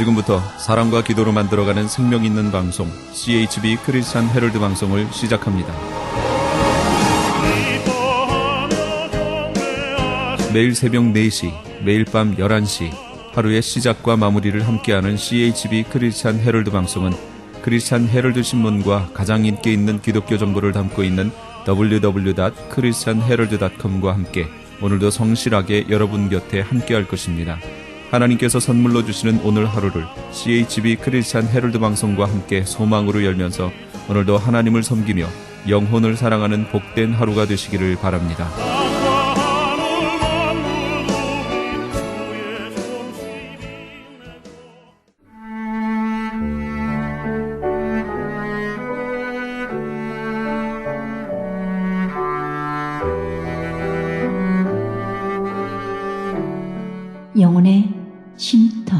지금부터 사랑과 기도로 만들어가는 생명 있는 방송 CHB 크리스찬 헤럴드 방송을 시작합니다. 매일 새벽 4시, 매일 밤 11시 하루의 시작과 마무리를 함께하는 CHB 크리스찬 헤럴드 방송은 크리스찬 헤럴드 신문과 가장 인기 있는 기독교 정보를 담고 있는 www.christianherald.com과 함께 오늘도 성실하게 여러분 곁에 함께할 것입니다. 하나님께서 선물로 주시는 오늘 하루를 CHB 크리스찬 헤럴드 방송과 함께 소망으로 열면서 오늘도 하나님을 섬기며 영혼을 사랑하는 복된 하루가 되시기를 바랍니다. 영혼의 쉼터.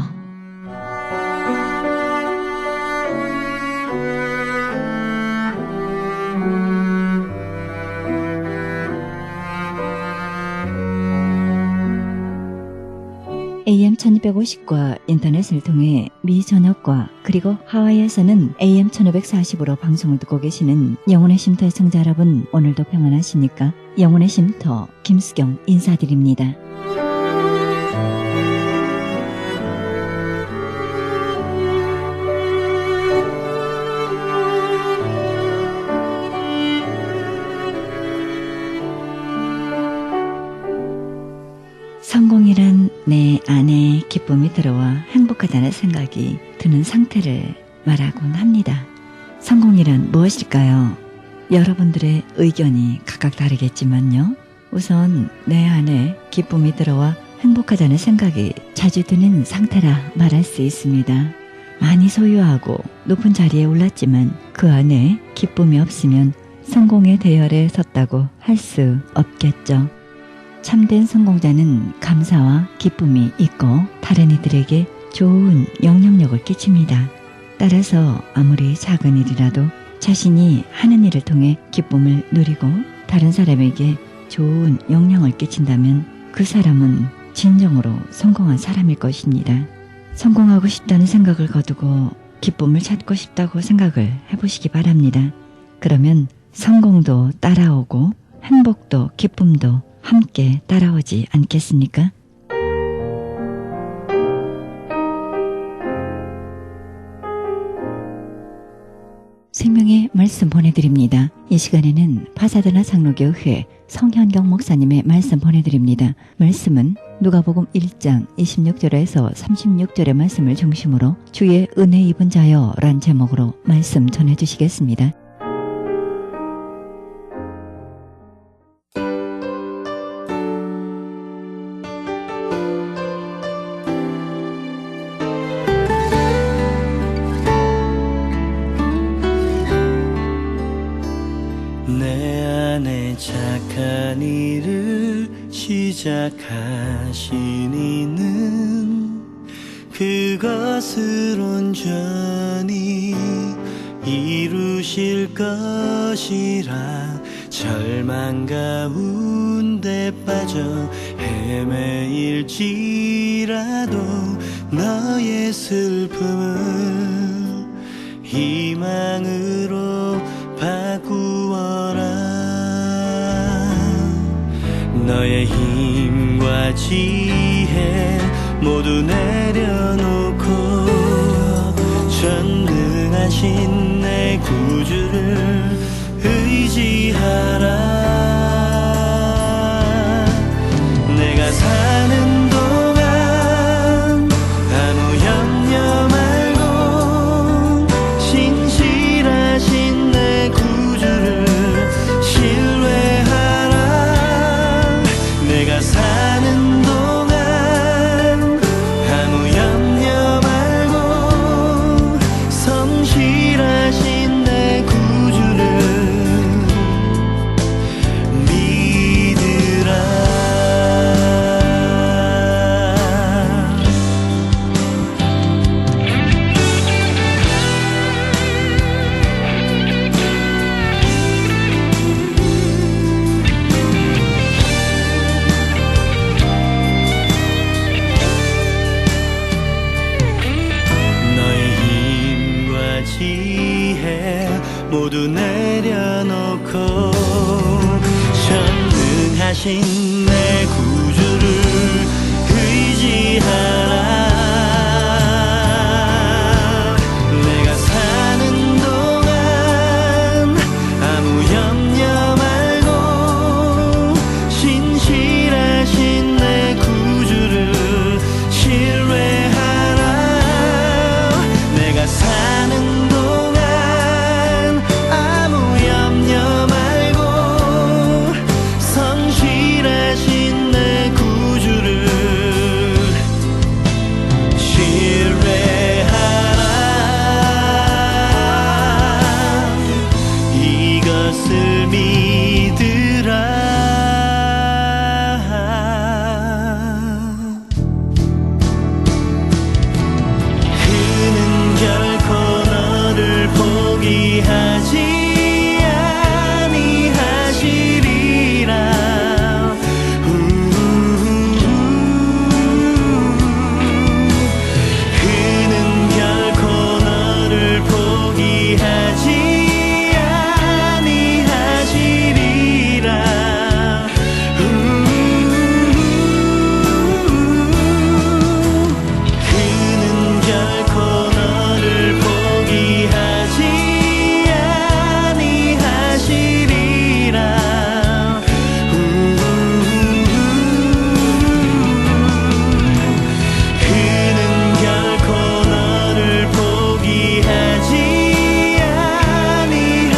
AM 1250과 인터넷을 통해 미 전역과 그리고 하와이에서는 AM 1540으로 방송을 듣고 계시는 영혼의 쉼터 애청자 여러분, 오늘도 평안하십니까? 영혼의 쉼터 김수경 인사드립니다. 성공이란 내 안에 기쁨이 들어와 행복하다는 생각이 드는 상태를 말하곤 합니다. 성공이란 무엇일까요? 여러분들의 의견이 각각 다르겠지만요. 우선 내 안에 기쁨이 들어와 행복하다는 생각이 자주 드는 상태라 말할 수 있습니다. 많이 소유하고 높은 자리에 올랐지만 그 안에 기쁨이 없으면 성공의 대열에 섰다고 할 수 없겠죠. 참된 성공자는 감사와 기쁨이 있고 다른 이들에게 좋은 영향력을 끼칩니다. 따라서 아무리 작은 일이라도 자신이 하는 일을 통해 기쁨을 누리고 다른 사람에게 좋은 영향을 끼친다면 그 사람은 진정으로 성공한 사람일 것입니다. 성공하고 싶다는 생각을 거두고 기쁨을 찾고 싶다고 생각을 해보시기 바랍니다. 그러면 성공도 따라오고 행복도 기쁨도 함께 따라오지 않겠습니까? 생명의 말씀 보내드립니다. 이 시간에는 파사드나 장로교회 성현경 목사님의 말씀 보내드립니다. 말씀은 누가복음 1장 26절에서 36절의 말씀을 중심으로 주의 은혜 입은 자여 란 제목으로 말씀 전해주시겠습니다. 착한 일을 시작하신 이는 그것을 온전히 이루실 것이라. 절망 가운데 빠져 헤매일지라도 너의 슬픔을 희망으로 바꾸어라. 너의 힘과 지혜 모두 내려놓고 전능하신 내 구주를 의지하라. 내가 사는 동안 아무 염려 말고 신실하신 내 구주를 신뢰하라. 내가 사는 동안 아무 염려 말고 성실하신 내 구주를 모두 내려놓고 전능하신 내 구주를 의지하라. 내가 사는 동안 아무 염려 말고 신실하신 내 구주를 신뢰하라. 내가 사는 동안 아무 염려 말고 성실하신 내 구주를 신뢰하라. 이것을 믿으라. 그는 결코 너를 포기하지 아니하시리라. 그는 결코 너를 포기하지 아니하시리라. 그는 결코 너를 포기하지 아니하시리라. 그는 결코 너를 포기하지 아니하시리라.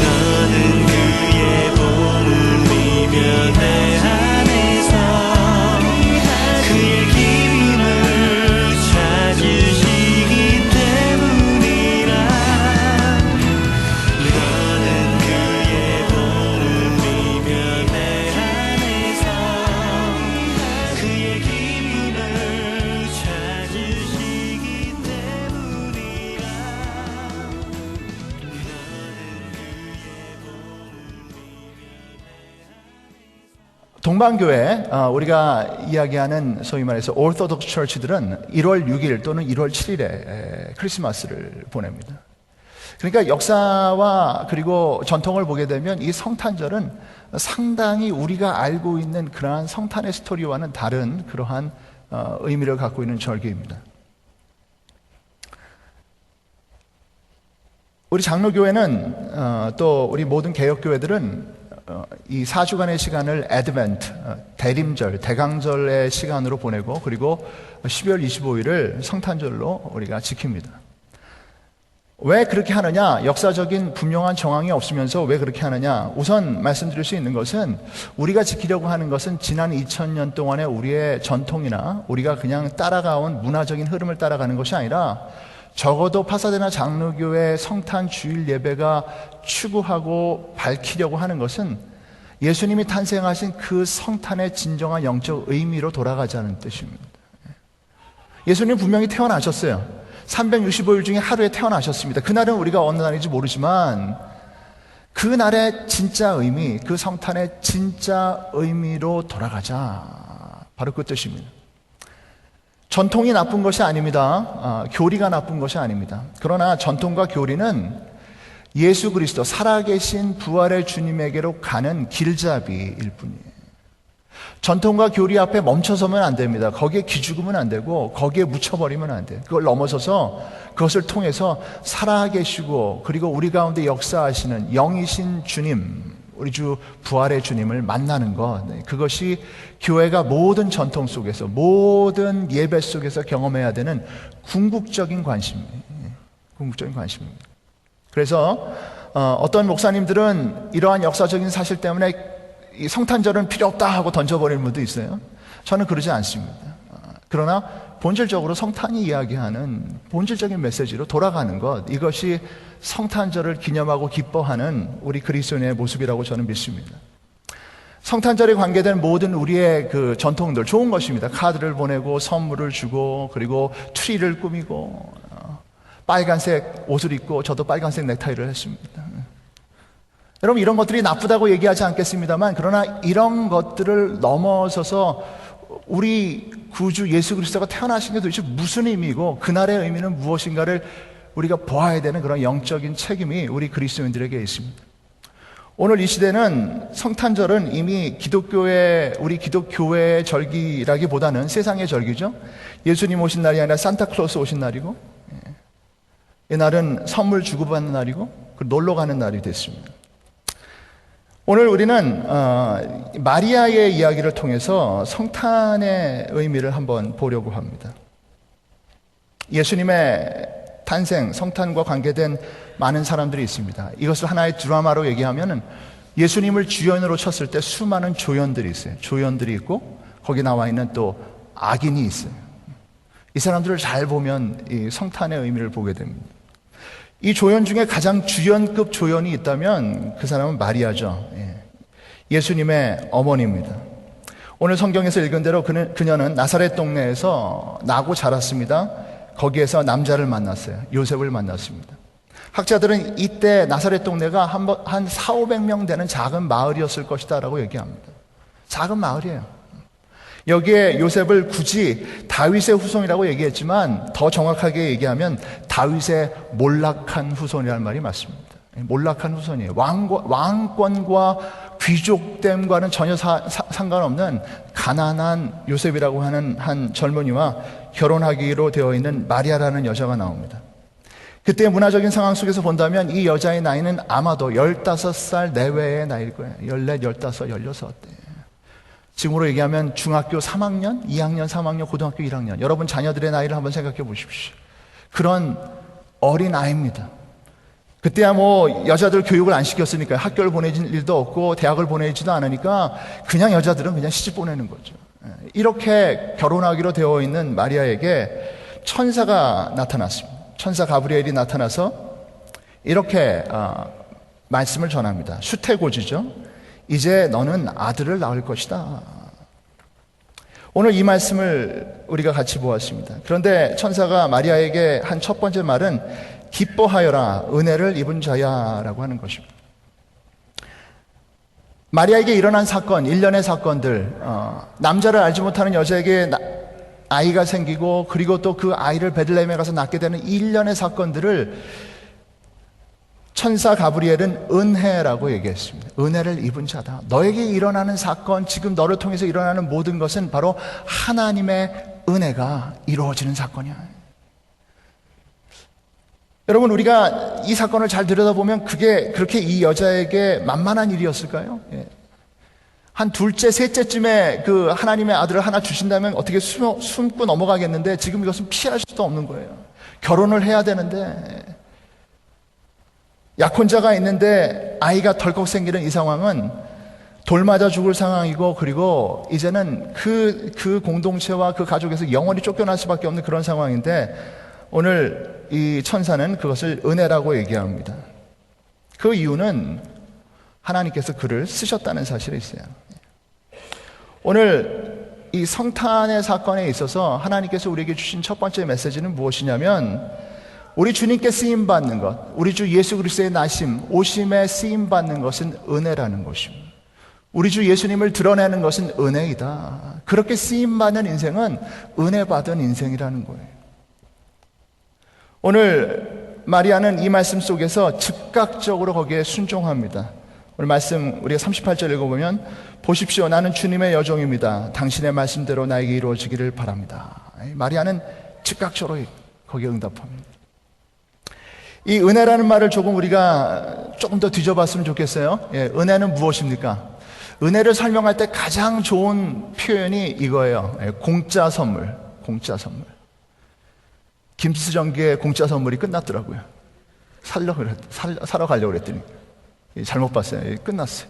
너는 그의 보를 비며 내 안에서 그의 기쁨을 찾으시기 때문이라. 너는 그의 보를 비며 내 안에서 그의 기쁨을 찾으시기 때문이라. 동방교회, 우리가 이야기하는 소위 말해서 오르토독스 처치들은 1월 6일 또는 1월 7일에 크리스마스를 보냅니다. 그러니까 역사와 그리고 전통을 보게 되면 이 성탄절은 상당히 우리가 알고 있는 그러한 성탄의 스토리와는 다른 그러한 의미를 갖고 있는 절기입니다. 우리 장로교회는 또 우리 모든 개혁교회들은 이 4주간의 시간을 애드벤트, 대림절, 대강절의 시간으로 보내고 그리고 12월 25일을 성탄절로 우리가 지킵니다. 왜 그렇게 하느냐? 역사적인 분명한 정황이 없으면서 왜 그렇게 하느냐? 우선 말씀드릴 수 있는 것은 우리가 지키려고 하는 것은 지난 2000년 동안의 우리의 전통이나 우리가 그냥 따라가온 문화적인 흐름을 따라가는 것이 아니라 적어도 파사데나 장로교회 성탄 주일 예배가 추구하고 밝히려고 하는 것은 예수님이 탄생하신 그 성탄의 진정한 영적 의미로 돌아가자는 뜻입니다. 예수님 분명히 태어나셨어요. 365일 중에 하루에 태어나셨습니다. 그날은 우리가 어느 날인지 모르지만 그날의 진짜 의미, 그 성탄의 진짜 의미로 돌아가자. 바로 그 뜻입니다. 전통이 나쁜 것이 아닙니다. 교리가 나쁜 것이 아닙니다. 그러나 전통과 교리는 예수 그리스도 살아계신 부활의 주님에게로 가는 길잡이일 뿐이에요. 전통과 교리 앞에 멈춰서면 안 됩니다. 거기에 기죽으면 안 되고 거기에 묻혀버리면 안 돼요. 그걸 넘어서서 그것을 통해서 살아계시고 그리고 우리 가운데 역사하시는 영이신 주님, 우리 주 부활의 주님을 만나는 것, 그것이 교회가 모든 전통 속에서 모든 예배 속에서 경험해야 되는 궁극적인 관심입니다. 궁극적인 관심입니다. 그래서 어떤 목사님들은 이러한 역사적인 사실 때문에 이 성탄절은 필요 없다 하고 던져버리는 분도 있어요. 저는 그러지 않습니다. 그러나 본질적으로 성탄이 이야기하는 본질적인 메시지로 돌아가는 것, 이것이 성탄절을 기념하고 기뻐하는 우리 그리스도인의 모습이라고 저는 믿습니다. 성탄절에 관계된 모든 우리의 그 전통들 좋은 것입니다. 카드를 보내고 선물을 주고 그리고 트리를 꾸미고 빨간색 옷을 입고 저도 빨간색 넥타이를 했습니다. 여러분, 이런 것들이 나쁘다고 얘기하지 않겠습니다만 그러나 이런 것들을 넘어서서 우리 구주 예수 그리스도가 태어나신 게 도대체 무슨 의미고 그날의 의미는 무엇인가를 우리가 보아야 되는 그런 영적인 책임이 우리 그리스도인들에게 있습니다. 오늘 이 시대는 성탄절은 이미 우리 기독교회의 절기라기보다는 세상의 절기죠. 예수님 오신 날이 아니라 산타클로스 오신 날이고, 이 날은 선물 주고받는 날이고 놀러 가는 날이 됐습니다. 오늘 우리는 마리아의 이야기를 통해서 성탄의 의미를 한번 보려고 합니다. 예수님의 탄생, 성탄과 관계된 많은 사람들이 있습니다. 이것을 하나의 드라마로 얘기하면 예수님을 주연으로 쳤을 때 수많은 조연들이 있어요. 조연들이 있고 거기 나와 있는 또 악인이 있어요. 이 사람들을 잘 보면 이 성탄의 의미를 보게 됩니다. 이 조연 중에 가장 주연급 조연이 있다면 그 사람은 마리아죠. 예수님의 어머니입니다. 오늘 성경에서 읽은 대로 그녀는 나사렛 동네에서 나고 자랐습니다. 거기에서 남자를 만났어요. 요셉을 만났습니다. 학자들은 이때 나사렛 동네가 한 400~500명 되는 작은 마을이었을 것이다 라고 얘기합니다. 작은 마을이에요. 여기에 요셉을 굳이 다윗의 후손이라고 얘기했지만 더 정확하게 얘기하면 다윗의 몰락한 후손이라는 말이 맞습니다. 몰락한 후손이에요. 왕권과 귀족됨과는 전혀 상관없는 가난한 요셉이라고 하는 한 젊은이와 결혼하기로 되어 있는 마리아라는 여자가 나옵니다. 그때 문화적인 상황 속에서 본다면 이 여자의 나이는 아마도 15살 내외의 나이일 거예요. 14, 15, 16. 지금으로 얘기하면 중학교 3학년, 2학년, 3학년, 고등학교 1학년. 여러분 자녀들의 나이를 한번 생각해 보십시오. 그런 어린 아이입니다. 그때야 뭐 여자들 교육을 안 시켰으니까 학교를 보내진 일도 없고 대학을 보내지도 않으니까 그냥 여자들은 그냥 시집 보내는 거죠. 이렇게 결혼하기로 되어 있는 마리아에게 천사가 나타났습니다. 천사 가브리엘이 나타나서 이렇게 말씀을 전합니다. 수태고지죠. 이제 너는 아들을 낳을 것이다. 오늘 이 말씀을 우리가 같이 보았습니다. 그런데 천사가 마리아에게 한 첫 번째 말은 기뻐하여라, 은혜를 입은 자야라고 하는 것입니다. 마리아에게 일어난 사건, 일련의 사건들, 남자를 알지 못하는 여자에게 아이가 생기고 그리고 또 그 아이를 베들레헴에 가서 낳게 되는 일련의 사건들을 천사 가브리엘은 은혜라고 얘기했습니다. 은혜를 입은 자다. 너에게 일어나는 사건, 지금 너를 통해서 일어나는 모든 것은 바로 하나님의 은혜가 이루어지는 사건이야. 여러분, 우리가 이 사건을 잘 들여다보면 그게 그렇게 이 여자에게 만만한 일이었을까요? 한 둘째, 셋째쯤에 그 하나님의 아들을 하나 주신다면 어떻게 숨고 넘어가겠는데 지금 이것은 피할 수도 없는 거예요. 결혼을 해야 되는데 약혼자가 있는데 아이가 덜컥 생기는 이 상황은 돌 맞아 죽을 상황이고 그리고 이제는 그 공동체와 그 가족에서 영원히 쫓겨날 수밖에 없는 그런 상황인데 오늘 이 천사는 그것을 은혜라고 얘기합니다. 그 이유는 하나님께서 그를 쓰셨다는 사실이 있어요. 오늘 이 성탄의 사건에 있어서 하나님께서 우리에게 주신 첫 번째 메시지는 무엇이냐면 우리 주님께 쓰임받는 것, 우리 주 예수 그리스도의 나심, 오심에 쓰임받는 것은 은혜라는 것입니다. 우리 주 예수님을 드러내는 것은 은혜이다. 그렇게 쓰임받는 인생은 은혜 받은 인생이라는 거예요. 오늘 마리아는 이 말씀 속에서 즉각적으로 거기에 순종합니다. 오늘 말씀 우리가 38절 읽어보면 보십시오, 나는 주님의 여종입니다. 당신의 말씀대로 나에게 이루어지기를 바랍니다. 마리아는 즉각적으로 거기에 응답합니다. 이 은혜라는 말을 우리가 조금 더 뒤져봤으면 좋겠어요. 은혜는 무엇입니까? 은혜를 설명할 때 가장 좋은 표현이 이거예요. 공짜 선물. 공짜 선물. 김수정기의 공짜 선물이 끝났더라고요. 사러 가려고 그랬더니 잘못 봤어요. 끝났어요.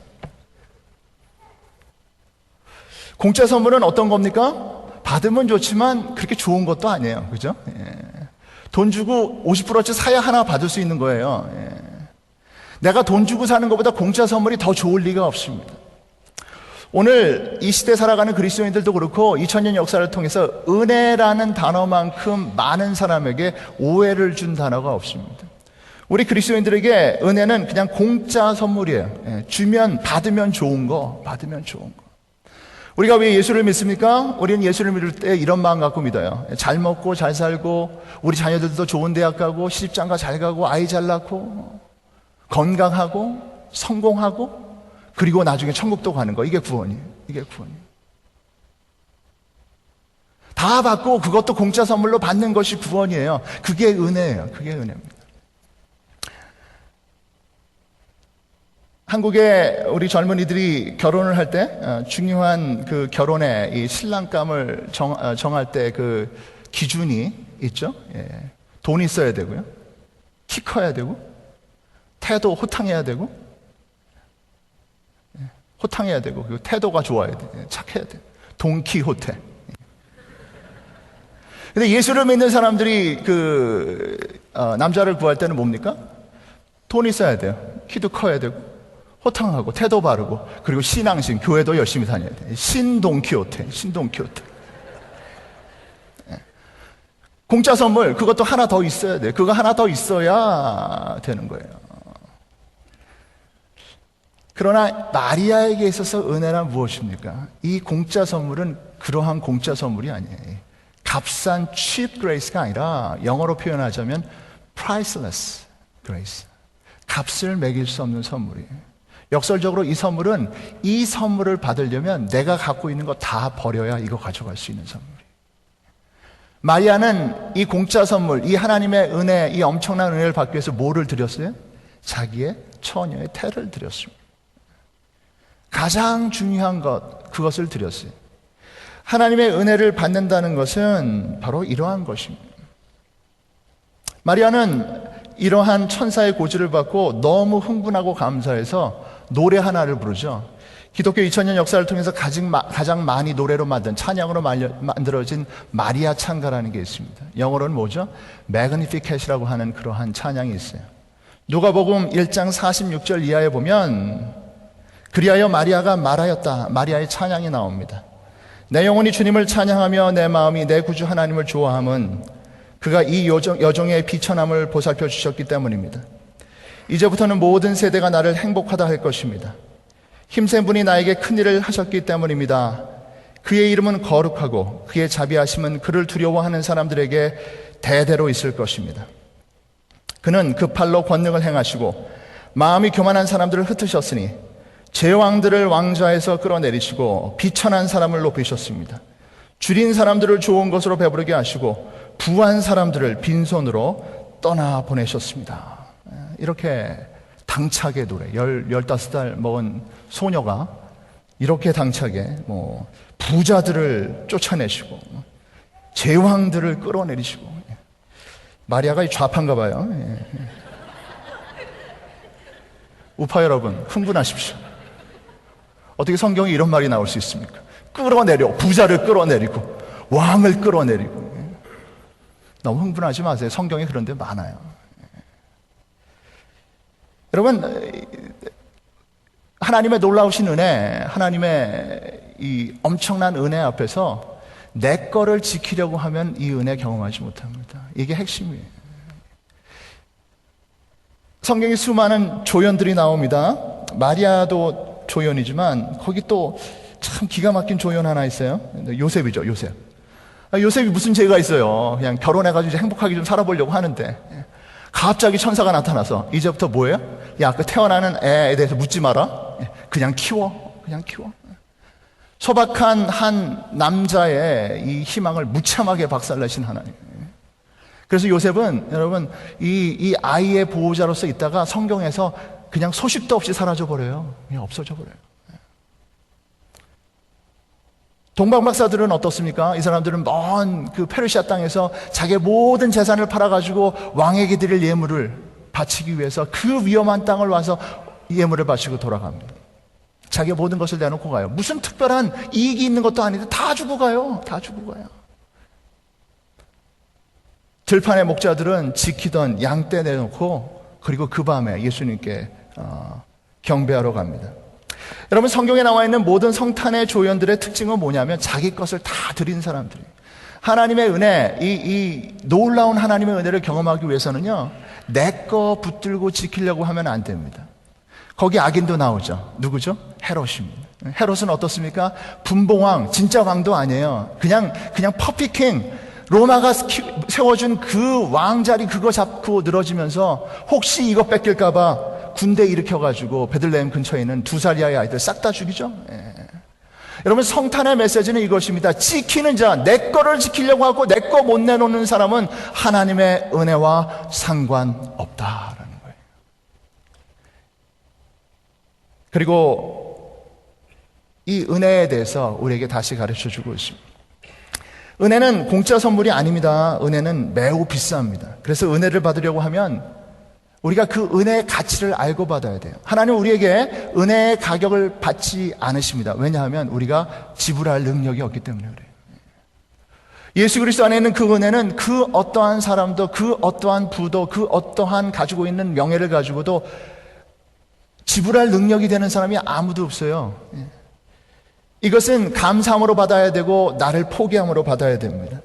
공짜 선물은 어떤 겁니까? 받으면 좋지만 그렇게 좋은 것도 아니에요. 그죠? 돈 주고 50%치 사야 하나 받을 수 있는 거예요. 내가 돈 주고 사는 것보다 공짜 선물이 더 좋을 리가 없습니다. 오늘 이 시대 살아가는 그리스도인들도 그렇고 2000년 역사를 통해서 은혜라는 단어만큼 많은 사람에게 오해를 준 단어가 없습니다. 우리 그리스도인들에게 은혜는 그냥 공짜 선물이에요. 주면 받으면 좋은 거, 받으면 좋은 거. 우리가 왜 예수를 믿습니까? 우리는 예수를 믿을 때 이런 마음 갖고 믿어요. 잘 먹고 잘 살고 우리 자녀들도 좋은 대학 가고 시집장가 잘 가고 아이 잘 낳고 건강하고 성공하고 그리고 나중에 천국도 가는 거. 이게 구원이에요. 이게 구원이에요. 다 받고 그것도 공짜 선물로 받는 것이 구원이에요. 그게 은혜예요. 그게 은혜입니다. 한국의 우리 젊은이들이 결혼을 할 때 중요한 그 결혼의 이 신랑감을 정할 때 그 기준이 있죠. 예. 돈 있어야 되고요. 키 커야 되고 태도 호탕해야 되고 호탕해야 되고 그리고 태도가 좋아야 돼. 착해야 돼. 돈키호테. 근데 예수를 믿는 사람들이 남자를 구할 때는 뭡니까? 돈 있어야 돼요. 키도 커야 되고 호탕하고 태도 바르고 그리고 신앙심 교회도 열심히 다녀야 돼. 신동키호테. 공짜 선물 그것도 하나 더 있어야 돼. 그거 하나 더 있어야 되는 거예요. 그러나 마리아에게 있어서 은혜란 무엇입니까? 이 공짜 선물은 그러한 공짜 선물이 아니에요. 값싼 cheap grace가 아니라 영어로 표현하자면 priceless grace. 값을 매길 수 없는 선물이에요. 역설적으로 이 선물을 받으려면 내가 갖고 있는 거 다 버려야 이거 가져갈 수 있는 선물이에요. 마리아는 이 공짜 선물, 이 하나님의 은혜, 이 엄청난 은혜를 받기 위해서 뭐를 드렸어요? 자기의 처녀의 태를 드렸습니다. 가장 중요한 그것을 드렸어요. 하나님의 은혜를 받는다는 것은 바로 이러한 것입니다. 마리아는 이러한 천사의 고지를 받고 너무 흥분하고 감사해서 노래 하나를 부르죠. 기독교 2000년 역사를 통해서 가장 많이 노래로 만든 찬양으로 만들어진 마리아 찬가라는 게 있습니다. 영어로는 뭐죠? Magnificat이라고 하는 그러한 찬양이 있어요. 누가복음 1장 46절 이하에 보면 그리하여 마리아가 말하였다. 마리아의 찬양이 나옵니다. 내 영혼이 주님을 찬양하며 내 마음이 내 구주 하나님을 좋아함은 그가 이 여종의 비천함을 보살펴 주셨기 때문입니다. 이제부터는 모든 세대가 나를 행복하다 할 것입니다. 힘센 분이 나에게 큰일을 하셨기 때문입니다. 그의 이름은 거룩하고 그의 자비하심은 그를 두려워하는 사람들에게 대대로 있을 것입니다. 그는 그 팔로 권능을 행하시고 마음이 교만한 사람들을 흩으셨으니 제왕들을 왕좌에서 끌어내리시고 비천한 사람을 높이셨습니다. 줄인 사람들을 좋은 것으로 배부르게 하시고 부한 사람들을 빈손으로 떠나보내셨습니다. 이렇게 당차게 노래, 15살 먹은 소녀가 이렇게 당차게 부자들을 쫓아내시고 제왕들을 끌어내리시고 마리아가 좌파인가 봐요. 우파 여러분 흥분하십시오. 어떻게 성경에 이런 말이 나올 수 있습니까? 끌어내려, 부자를 끌어내리고 왕을 끌어내리고. 너무 흥분하지 마세요. 성경에 그런 데 많아요. 여러분, 하나님의 놀라우신 은혜, 하나님의 이 엄청난 은혜 앞에서 내 거를 지키려고 하면 이 은혜 경험하지 못합니다. 이게 핵심이에요. 성경에 수많은 조연들이 나옵니다. 마리아도 조연이지만 거기 또 참 기가 막힌 조연 하나 있어요. 요셉이죠, 요셉. 요셉이 무슨 죄가 있어요. 그냥 결혼해가지고 이제 행복하게 좀 살아보려고 하는데 갑자기 천사가 나타나서 이제부터 뭐예요? 야, 그 태어나는 애에 대해서 묻지 마라. 그냥 키워. 소박한 한 남자의 이 희망을 무참하게 박살내신 하나님. 그래서 요셉은 여러분 이 아이의 보호자로서 있다가 성경에서 그냥 소식도 없이 사라져버려요. 그냥 없어져버려요. 동방 박사들은 어떻습니까? 이 사람들은 먼 그 페르시아 땅에서 자기의 모든 재산을 팔아가지고 왕에게 드릴 예물을 바치기 위해서 그 위험한 땅을 와서 예물을 바치고 돌아갑니다. 자기의 모든 것을 내놓고 가요. 무슨 특별한 이익이 있는 것도 아닌데 다 주고 가요. 다 주고 가요. 들판의 목자들은 지키던 양떼 내놓고 그리고 그 밤에 예수님께 경배하러 갑니다. 여러분, 성경에 나와 있는 모든 성탄의 조연들의 특징은 뭐냐면 자기 것을 다 드린 사람들이에요. 하나님의 은혜, 이 놀라운 하나님의 은혜를 경험하기 위해서는요, 내 거 붙들고 지키려고 하면 안 됩니다. 거기 악인도 나오죠. 누구죠? 헤롯입니다. 헤롯은 어떻습니까? 분봉왕, 진짜 왕도 아니에요. 그냥 퍼피킹. 로마가 세워준 그 왕자리 그거 잡고 늘어지면서 혹시 이거 뺏길까봐 군대 일으켜가지고 베들레헴 근처에 있는 2살 이하의 아이들 싹 다 죽이죠. 여러분, 성탄의 메시지는 이것입니다. 지키는 자, 내 거를 지키려고 하고 내 거 못 내놓는 사람은 하나님의 은혜와 상관없다라는 거예요. 그리고 이 은혜에 대해서 우리에게 다시 가르쳐주고 있습니다. 은혜는 공짜 선물이 아닙니다. 은혜는 매우 비쌉니다. 그래서 은혜를 받으려고 하면 우리가 그 은혜의 가치를 알고 받아야 돼요. 하나님 우리에게 은혜의 가격을 받지 않으십니다. 왜냐하면 우리가 지불할 능력이 없기 때문에 그래요. 예수 그리스도 안에 있는 그 은혜는 그 어떠한 사람도, 그 어떠한 부도, 그 어떠한 가지고 있는 명예를 가지고도 지불할 능력이 되는 사람이 아무도 없어요. 이것은 감사함으로 받아야 되고 나를 포기함으로 받아야 됩니다.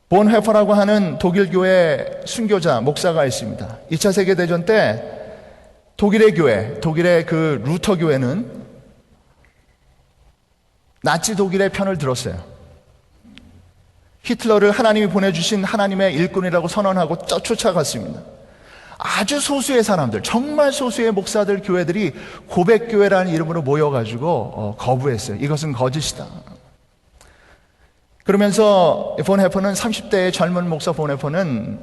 본헤퍼라고 하는 독일 교회 순교자 목사가 있습니다. 2차 세계대전 때 독일의 교회, 독일의 그 루터 교회는 나치 독일의 편을 들었어요. 히틀러를 하나님이 보내주신 하나님의 일꾼이라고 선언하고 쫓아갔습니다. 아주 소수의 사람들, 정말 소수의 목사들, 교회들이 고백교회라는 이름으로 모여가지고 거부했어요. 이것은 거짓이다. 그러면서 본헤퍼는 30대의 젊은 목사 본헤퍼는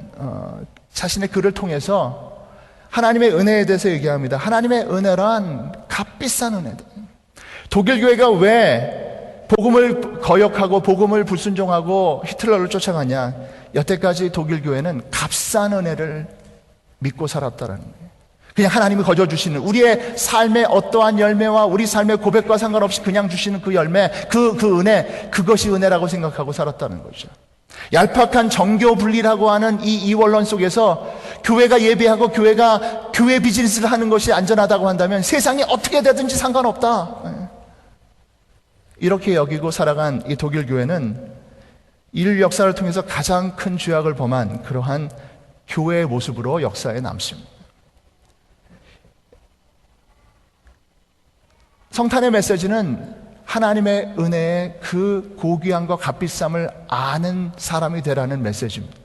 자신의 글을 통해서 하나님의 은혜에 대해서 얘기합니다. 하나님의 은혜란 값비싼 은혜다. 독일 교회가 왜 복음을 거역하고 복음을 불순종하고 히틀러를 쫓아가냐? 여태까지 독일 교회는 값싼 은혜를 믿고 살았다라는 거예요. 그냥 하나님이 거저 주시는 우리의 삶의 어떠한 열매와 우리 삶의 고백과 상관없이 그냥 주시는 그 열매, 그 은혜, 그것이 은혜라고 생각하고 살았다는 거죠. 얄팍한 정교 분리라고 하는 이 이원론 속에서 교회가 예배하고 교회가 교회 비즈니스를 하는 것이 안전하다고 한다면 세상이 어떻게 되든지 상관없다. 이렇게 여기고 살아간 이 독일 교회는 인류 역사를 통해서 가장 큰 죄악을 범한 그러한 교회의 모습으로 역사에 남습니다. 성탄의 메시지는 하나님의 은혜의 그 고귀함과 값비쌈을 아는 사람이 되라는 메시지입니다.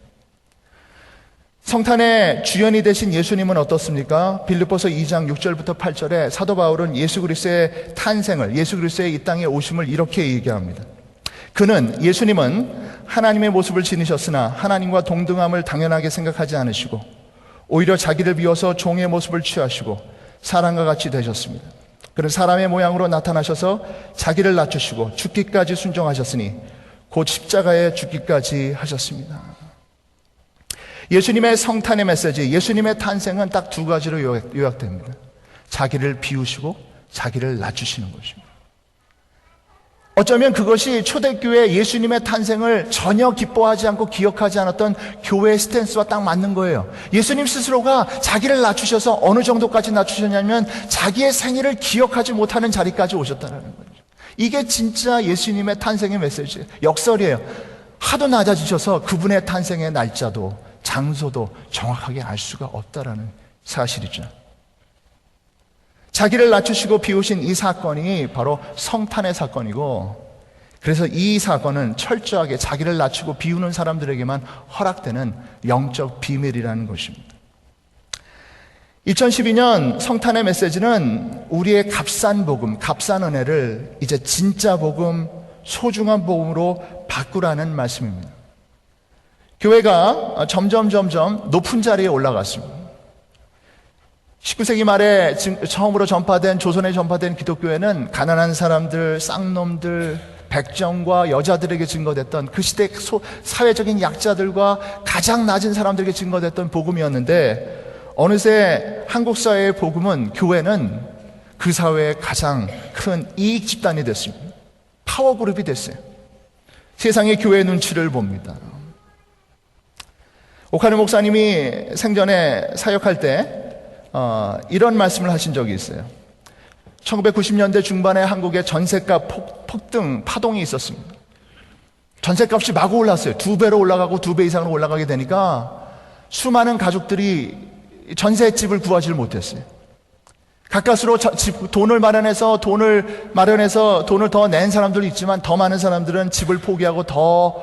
성탄의 주연이 되신 예수님은 어떻습니까? 빌립보서 2장 6절부터 8절에 사도 바울은 예수 그리스도의 탄생을, 예수 그리스도의 이 땅에 오심을 이렇게 얘기합니다. 예수님은 하나님의 모습을 지니셨으나 하나님과 동등함을 당연하게 생각하지 않으시고 오히려 자기를 비워서 종의 모습을 취하시고 사람과 같이 되셨습니다. 그는 사람의 모양으로 나타나셔서 자기를 낮추시고 죽기까지 순종하셨으니 곧 십자가에 죽기까지 하셨습니다. 예수님의 성탄의 메시지, 예수님의 탄생은 딱 두 가지로 요약됩니다. 자기를 비우시고 자기를 낮추시는 것입니다. 어쩌면 그것이 초대교회 예수님의 탄생을 전혀 기뻐하지 않고 기억하지 않았던 교회의 스탠스와 딱 맞는 거예요. 예수님 스스로가 자기를 낮추셔서 어느 정도까지 낮추셨냐면 자기의 생일을 기억하지 못하는 자리까지 오셨다는 거죠. 이게 진짜 예수님의 탄생의 메시지예요. 역설이에요. 하도 낮아지셔서 그분의 탄생의 날짜도 장소도 정확하게 알 수가 없다라는 사실이죠. 자기를 낮추시고 비우신 이 사건이 바로 성탄의 사건이고, 그래서 이 사건은 철저하게 자기를 낮추고 비우는 사람들에게만 허락되는 영적 비밀이라는 것입니다. 2012년 성탄의 메시지는 우리의 값싼 복음, 값싼 은혜를 이제 진짜 복음, 소중한 복음으로 바꾸라는 말씀입니다. 교회가 점점 높은 자리에 올라갔습니다. 19세기 말에 처음으로 조선에 전파된 기독교회는 가난한 사람들, 쌍놈들, 백정과 여자들에게 증거됐던 그 시대 사회적인 약자들과 가장 낮은 사람들에게 증거됐던 복음이었는데, 어느새 한국 사회의 복음은, 교회는 그 사회의 가장 큰 이익 집단이 됐습니다. 파워그룹이 됐어요. 세상의 교회의 눈치를 봅니다. 오카르 목사님이 생전에 사역할 때 이런 말씀을 하신 적이 있어요. 1990년대 중반에 한국에 전셋값 폭등 파동이 있었습니다. 전셋값이 마구 올랐어요. 2배로 올라가고 2배 이상으로 올라가게 되니까 수많은 가족들이 전셋집을 구하지 못했어요. 가까스로 돈을 마련해서 돈을 더 낸 사람들도 있지만 더 많은 사람들은 집을 포기하고 더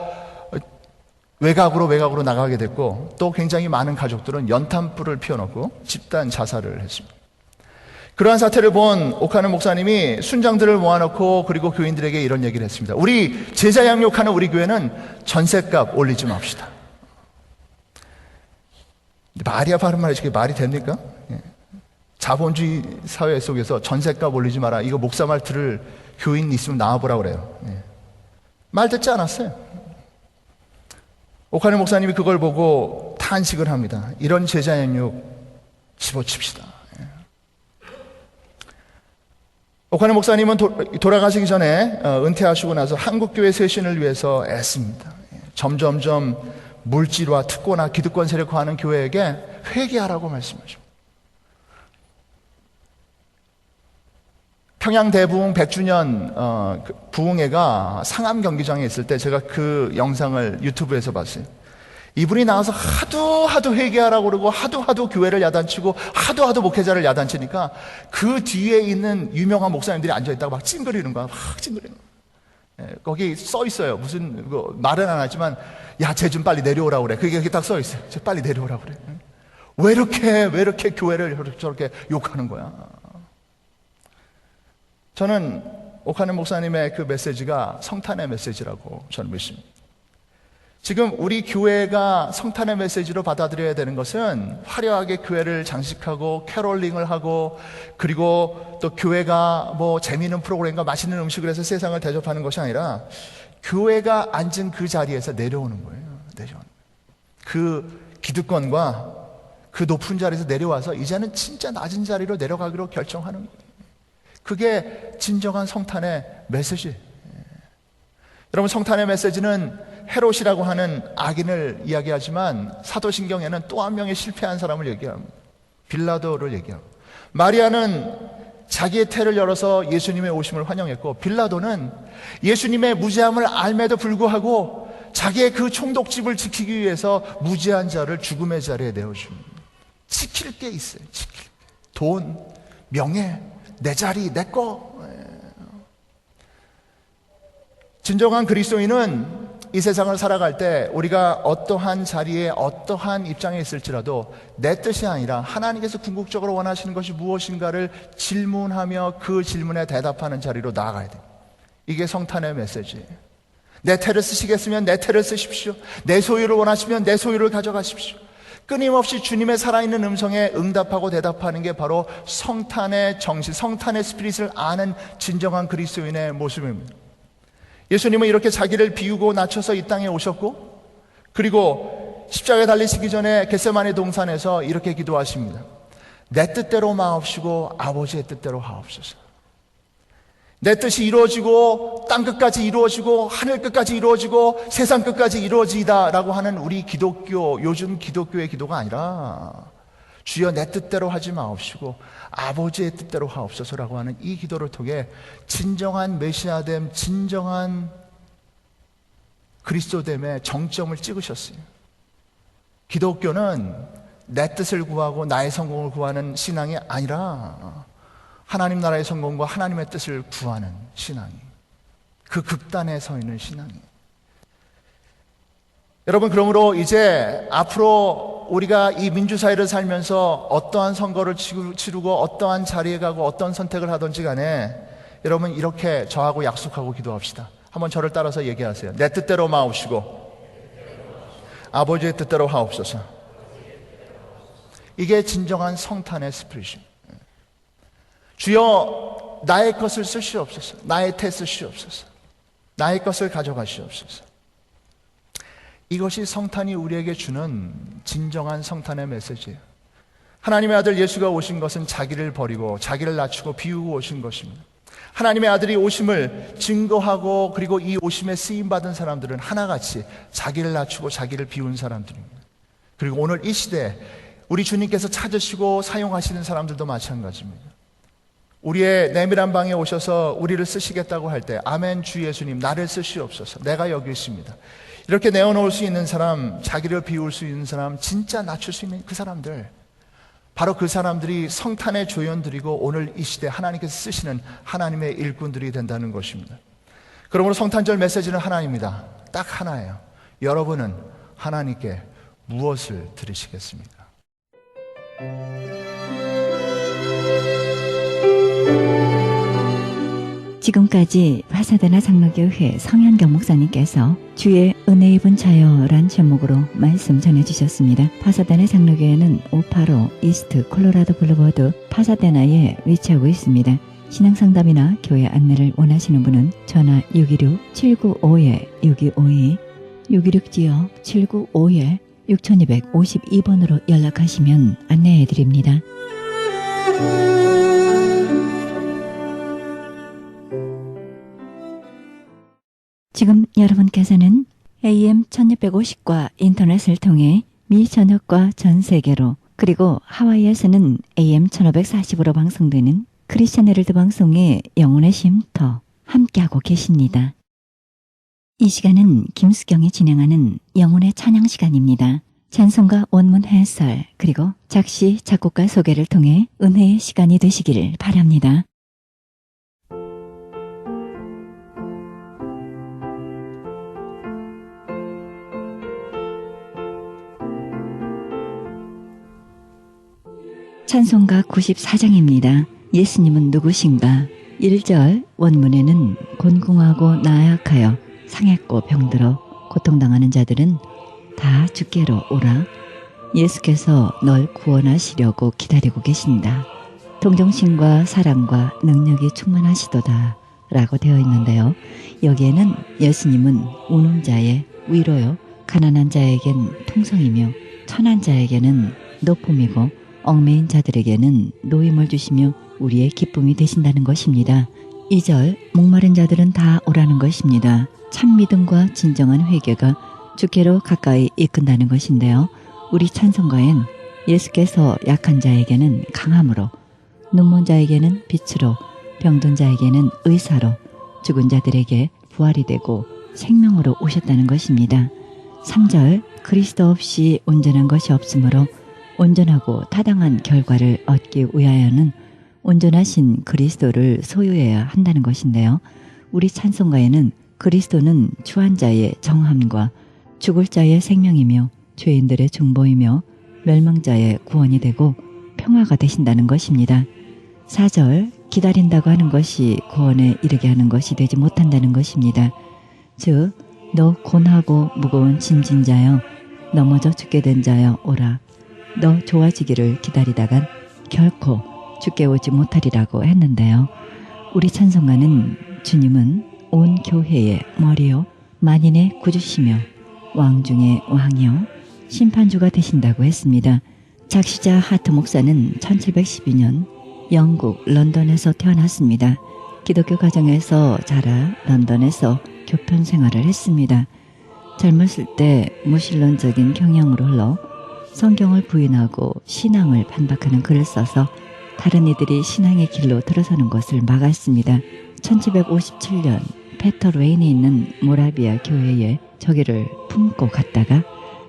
외곽으로 나가게 됐고, 또 굉장히 많은 가족들은 연탄불을 피워놓고 집단 자살을 했습니다. 그러한 사태를 본 오카는 목사님이 순장들을 모아놓고 그리고 교인들에게 이런 얘기를 했습니다. 우리 제자 양육하는 우리 교회는 전셋값 올리지 맙시다. 말이야 바른 말이지 그게 말이 됩니까? 자본주의 사회 속에서 전셋값 올리지 마라. 이거 목사 말 들을 교인 있으면 나와보라 그래요. 말 듣지 않았어요. 오카네 목사님이 그걸 보고 탄식을 합니다. 이런 제자 양육 집어칩시다. 오카네 목사님은 돌아가시기 전에 은퇴하시고 나서 한국교회 쇄신을 위해서 애씁니다. 점점점 물질화, 특권화, 기득권 세력화하는 교회에게 회개하라고 말씀하십니다. 평양 대부흥 100주년 부흥회가 상암 경기장에 있을 때 제가 그 영상을 유튜브에서 봤어요. 이분이 나와서 하도 회개하라고 그러고 하도 교회를 야단치고 하도 목회자를 야단치니까 그 뒤에 있는 유명한 목사님들이 앉아있다가 막 찡그리는 거야. 막 찡그리는 거야. 거기 써 있어요. 무슨 말은 안 하지만 야, 쟤 좀 빨리 내려오라고 그래. 그게 딱 써 있어요. 쟤 빨리 내려오라고 그래. 왜 이렇게 교회를 저렇게 욕하는 거야. 저는 오카네 목사님의 그 메시지가 성탄의 메시지라고 저는 믿습니다. 지금 우리 교회가 성탄의 메시지로 받아들여야 되는 것은 화려하게 교회를 장식하고 캐롤링을 하고 그리고 또 교회가 뭐 재미있는 프로그램과 맛있는 음식을 해서 세상을 대접하는 것이 아니라 교회가 앉은 그 자리에서 내려오는 거예요. 그 기득권과 그 높은 자리에서 내려와서 이제는 진짜 낮은 자리로 내려가기로 결정하는 거예요. 그게 진정한 성탄의 메시지. 여러분, 성탄의 메시지는 헤롯이라고 하는 악인을 이야기하지만 사도신경에는 또 한 명의 실패한 사람을 얘기합니다. 빌라도를 얘기합니다. 마리아는 자기의 태를 열어서 예수님의 오심을 환영했고, 빌라도는 예수님의 무죄함을 알매도 불구하고 자기의 그 총독집을 지키기 위해서 무죄한 자를 죽음의 자리에 내어줍니다. 지킬 게 있어요. 돈, 명예, 내 자리, 내 거. 진정한 그리스도인은 이 세상을 살아갈 때 우리가 어떠한 자리에 어떠한 입장에 있을지라도 내 뜻이 아니라 하나님께서 궁극적으로 원하시는 것이 무엇인가를 질문하며 그 질문에 대답하는 자리로 나아가야 돼요. 이게 성탄의 메시지예요. 내 태를 쓰시겠으면 내 태를 쓰십시오. 내 소유를 원하시면 내 소유를 가져가십시오. 끊임없이 주님의 살아있는 음성에 응답하고 대답하는 게 바로 성탄의 정신, 성탄의 스피릿을 아는 진정한 그리스도인의 모습입니다. 예수님은 이렇게 자기를 비우고 낮춰서 이 땅에 오셨고, 그리고 십자가에 달리시기 전에 겟세마네 동산에서 이렇게 기도하십니다. 내 뜻대로 마옵시고 아버지의 뜻대로 하옵소서. 내 뜻이 이루어지고 땅 끝까지 이루어지고 하늘 끝까지 이루어지고 세상 끝까지 이루어지다 라고 하는 우리 기독교, 요즘 기독교의 기도가 아니라 주여 내 뜻대로 하지 마옵시고 아버지의 뜻대로 하옵소서라고 하는 이 기도를 통해 진정한 메시아됨, 진정한 그리스도됨의 정점을 찍으셨어요. 기독교는 내 뜻을 구하고 나의 성공을 구하는 신앙이 아니라 하나님 나라의 성공과 하나님의 뜻을 구하는 신앙이, 그 극단에 서 있는 신앙이. 여러분, 그러므로 이제 앞으로 우리가 이 민주사회를 살면서 어떠한 선거를 치르고 어떠한 자리에 가고 어떤 선택을 하든지 간에 여러분 이렇게 저하고 약속하고 기도합시다. 한번 저를 따라서 얘기하세요. 내 뜻대로 마옵시고 아버지의 뜻대로 하옵소서. 이게 진정한 성탄의 스피릿입니다. 주여 나의 것을 쓰시옵소서. 나의 태 쓰시옵소서. 나의 것을 가져가시옵소서. 이것이 성탄이 우리에게 주는 진정한 성탄의 메시지예요. 하나님의 아들 예수가 오신 것은 자기를 버리고 자기를 낮추고 비우고 오신 것입니다. 하나님의 아들이 오심을 증거하고 그리고 이 오심에 쓰임받은 사람들은 하나같이 자기를 낮추고 자기를 비운 사람들입니다. 그리고 오늘 이 시대에 우리 주님께서 찾으시고 사용하시는 사람들도 마찬가지입니다. 우리의 내밀한 방에 오셔서 우리를 쓰시겠다고 할 때 아멘 주 예수님 나를 쓰시옵소서. 내가 여기 있습니다. 이렇게 내어놓을 수 있는 사람, 자기를 비울 수 있는 사람, 진짜 낮출 수 있는 그 사람들, 바로 그 사람들이 성탄의 조연들이고 오늘 이 시대 하나님께서 쓰시는 하나님의 일꾼들이 된다는 것입니다. 그러므로 성탄절 메시지는 하나입니다. 딱 하나예요. 여러분은 하나님께 무엇을 드리시겠습니까? 지금까지 파사데나 장로교회 성현경 목사님께서 주의 은혜 입은 자여란 제목으로 말씀 전해주셨습니다. 파사데나 장로교회는 585 이스트 콜로라도 블루버드 파사데나에 위치하고 있습니다. 신앙상담이나 교회 안내를 원하시는 분은 전화 616-795-6252 626지역 795-6252번으로 연락하시면 안내해드립니다. 지금 여러분께서는 AM 1650과 인터넷을 통해 미 전역과 전 세계로 그리고 하와이에서는 AM 1540으로 방송되는 크리스천 헤럴드 방송의 영혼의 쉼터 함께하고 계십니다. 이 시간은 김수경이 진행하는 영혼의 찬양 시간입니다. 찬송가 원문 해설 그리고 작시 작곡가 소개를 통해 은혜의 시간이 되시길 바랍니다. 찬송가 94장입니다. 예수님은 누구신가? 1절 원문에는 곤궁하고 나약하여 상했고 병들어 고통당하는 자들은 다 주께로 오라. 예수께서 널 구원하시려고 기다리고 계신다. 동정심과 사랑과 능력이 충만하시도다 라고 되어 있는데요. 여기에는 예수님은 우는 자의 위로요, 가난한 자에겐 통성이며 천한 자에게는 높음이고 얽매인 자들에게는 노임을 주시며 우리의 기쁨이 되신다는 것입니다. 2절 목마른 자들은 다 오라는 것입니다. 참 믿음과 진정한 회개가 주께로 가까이 이끈다는 것인데요. 우리 찬송가엔 예수께서 약한 자에게는 강함으로, 눈먼 자에게는 빛으로, 병든 자에게는 의사로, 죽은 자들에게 부활이 되고 생명으로 오셨다는 것입니다. 3절 그리스도 없이 온전한 것이 없으므로 온전하고 타당한 결과를 얻기 위하여는 온전하신 그리스도를 소유해야 한다는 것인데요. 우리 찬송가에는 그리스도는 추한 자의 정함과 죽을 자의 생명이며 죄인들의 중보이며 멸망자의 구원이 되고 평화가 되신다는 것입니다. 4절 기다린다고 하는 것이 구원에 이르게 하는 것이 되지 못한다는 것입니다. 즉, 너 곤하고 무거운 짐진 자여 넘어져 죽게 된 자여 오라. 너 좋아지기를 기다리다간 결코 죽게 오지 못하리라고 했는데요. 우리 찬송가는 주님은 온 교회의 머리요 만인의 구주시며 왕 중의 왕이요 심판주가 되신다고 했습니다. 작시자 하트 목사는 1712년 영국 런던에서 태어났습니다. 기독교 가정에서 자라 런던에서 교편 생활을 했습니다. 젊었을 때 무신론적인 경향으로 흘러 성경을 부인하고 신앙을 반박하는 글을 써서 다른 이들이 신앙의 길로 들어서는 것을 막았습니다. 1757년 페터레인에 있는 모라비아 교회에 저기를 품고 갔다가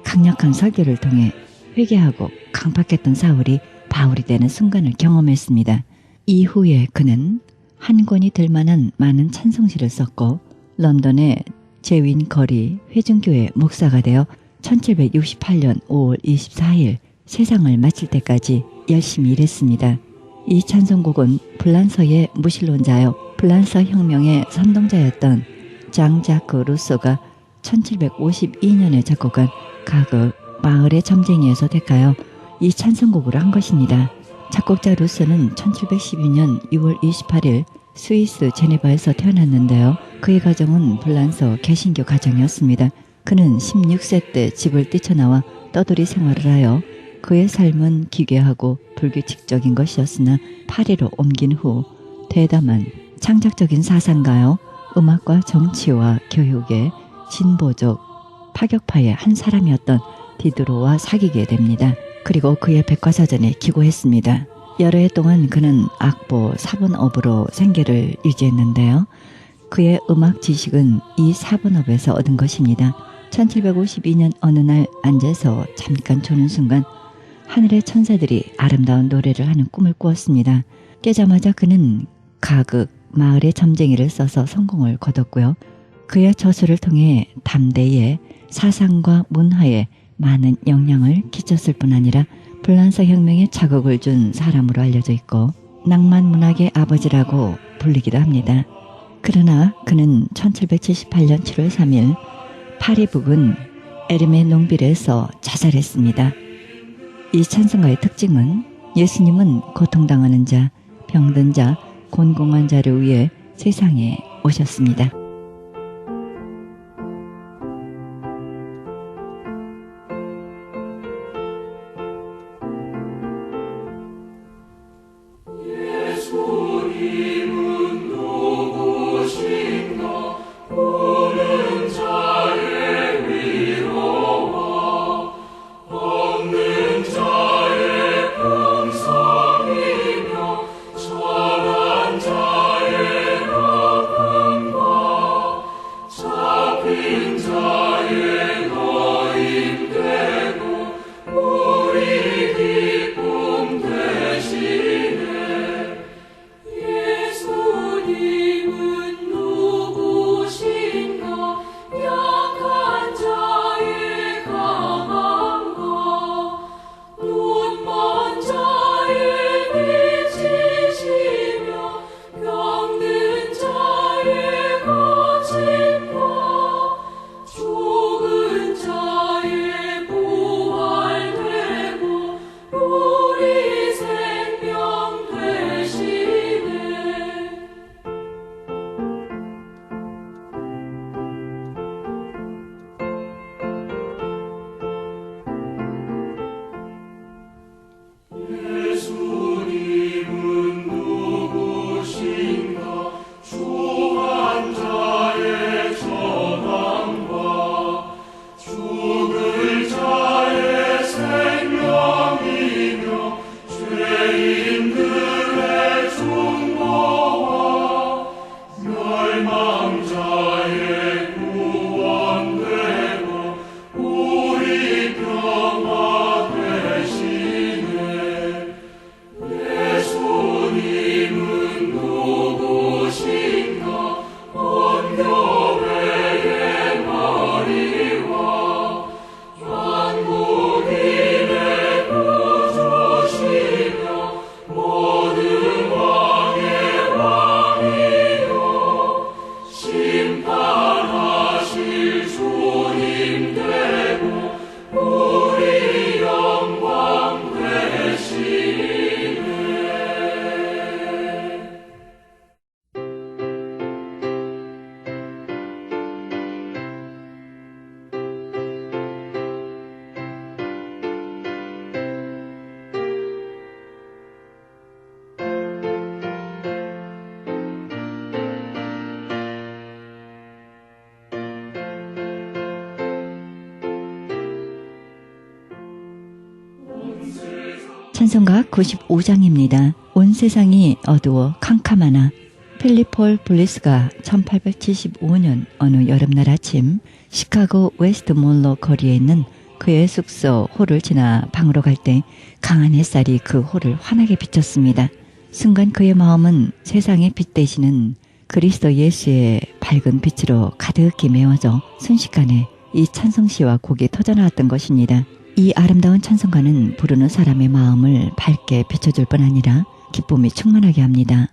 강력한 설교를 통해 회개하고 강팍했던 사울이 바울이 되는 순간을 경험했습니다. 이후에 그는 한 권이 될 만한 많은 찬송시를 썼고 런던의 제윈 거리 회중교회 목사가 되어 1768년 5월 24일 세상을 마칠 때까지 열심히 일했습니다. 이 찬송곡은 불란서의 무신론자요 불란서 혁명의 선동자였던 장자크 루소가 1752년에 작곡한 가극 마을의 점쟁이에서 택하여 이 찬송곡을 한 것입니다. 작곡자 루소는 1712년 6월 28일 스위스 제네바에서 태어났는데요. 그의 가정은 불란서 개신교 가정이었습니다. 그는 16세 때 집을 뛰쳐나와 떠돌이 생활을 하여 그의 삶은 기괴하고 불규칙적인 것이었으나 파리로 옮긴 후 대담한 창작적인 사상가요, 음악과 정치와 교육의 진보적 파격파의 한 사람이었던 디드로와 사귀게 됩니다. 그리고 그의 백과사전에 기고했습니다. 여러 해 동안 그는 악보, 사본업으로 생계를 유지했는데요. 그의 음악 지식은 이 사본업에서 얻은 것입니다. 1752년 어느 날 앉아서 잠깐 조는 순간 하늘의 천사들이 아름다운 노래를 하는 꿈을 꾸었습니다. 깨자마자 그는 가극, 마을의 점쟁이를 써서 성공을 거뒀고요. 그의 저술을 통해 담대에 사상과 문화에 많은 영향을 끼쳤을 뿐 아니라 불란서 혁명에 자극을 준 사람으로 알려져 있고 낭만 문학의 아버지라고 불리기도 합니다. 그러나 그는 1778년 7월 3일 파리 부근 에르메 농빌에서 자살했습니다. 이 찬송가의 특징은 예수님은 고통당하는 자, 병든 자, 곤궁한 자를 위해 세상에 오셨습니다. 찬송가 95장입니다. 온 세상이 어두워 캄캄하나. 필립 폴 블리스가 1875년 어느 여름날 아침 시카고 웨스트몰로 거리에 있는 그의 숙소 홀을 지나 방으로 갈 때 강한 햇살이 그 홀을 환하게 비쳤습니다. 순간 그의 마음은 세상의 빛 되시는 그리스도 예수의 밝은 빛으로 가득히 메워져 순식간에 이 찬송시와 곡이 터져나왔던 것입니다. 이 아름다운 찬송가는 부르는 사람의 마음을 밝게 비춰줄 뿐 아니라 기쁨이 충만하게 합니다.